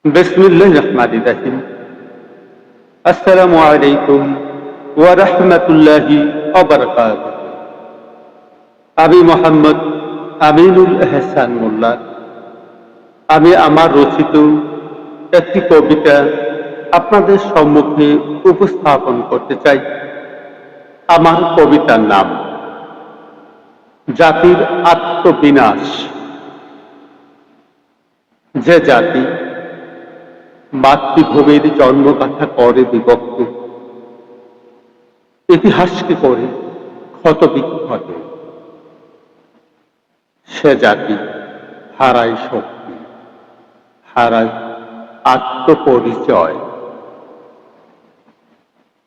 বিসমিল্লাহির রহমানির রহিম। আসসালামু আলাইকুম ওয়া রাহমাতুল্লাহি ওয়া বারাকাতুহু। আমি মোহাম্মদ আমিনুল এহসান মোল্লা। আমি আমার রচিত একটি কবিতা আপনাদের সম্মুখে উপস্থাপন করতে চাই। আমার কবিতার নাম জাতির আত্মবিনাশ। যে জাতি মাতৃভূমির জন্মগাথা করে বিভক্ত, ইতিহাসকে করে ক্ষতবিক্ষত, সে জাতি হারায় শক্তি, হারায় আত্মপরিচয়।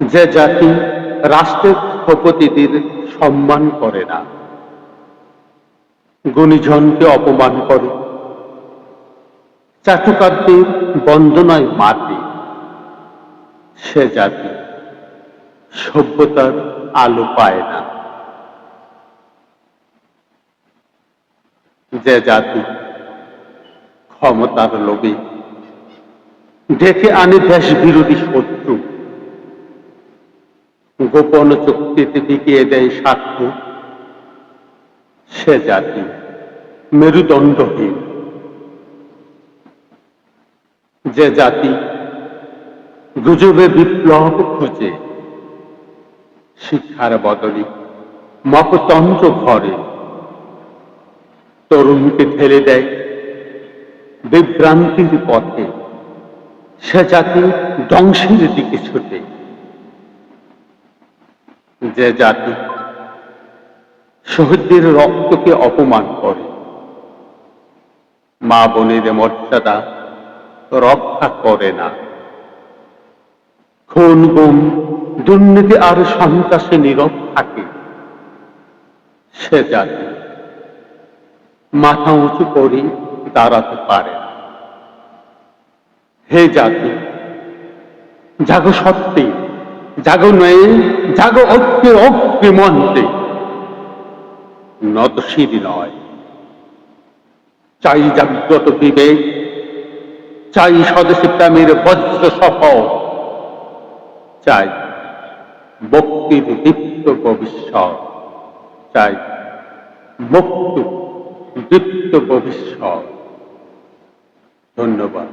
যে জাতি রাষ্ট্রের স্থপতিদের সম্মান করে না, গুণীজনকে অপমান করে, চাটুকারদের বন্দনায় মাতে, সে জাতি সভ্যতার আলো পায় না। যে জাতি ক্ষমতার লোভে ডেকে আনে দেশ বিরোধী শত্রু, গোপন চুক্তিতে বিকিয়ে দেয় স্বার্থ, সে জাতি মেরুদণ্ডহীন। যে জাতি গুজবে বিপ্লব খুঁজে, শিক্ষার বদলে মপতন্ত্র ঘরে, তরুণকে ঠেলে দেয় বিভ্রান্তির পথে, সে জাতি ধ্বংসের দিকে ছুটে। যে জাতি শহীদদের রক্তকে অপমান করে, মা বোনের মর্যাদা রক্ষা করে না, খুন গুম দুর্নীতি আর সন্ত্রাসে নীরব থাকে, সে জাতি মাথা উঁচু করে দাঁড়াতে পারে না। হে জাতি, জাগো সত্যি, জাগো নয়, জাগো ঐক্যের অগ্নিমন্ত্রে, নতশির নয়। চাই জাগ্রত বিবেক, চাই স্বদেশী প্রেমের বজ্র শপথ, চাই মুক্তির দীপ্ত ভবিষ্যৎ, চাই মুক্ত দীপ্ত ভবিষ্যৎ। ধন্যবাদ।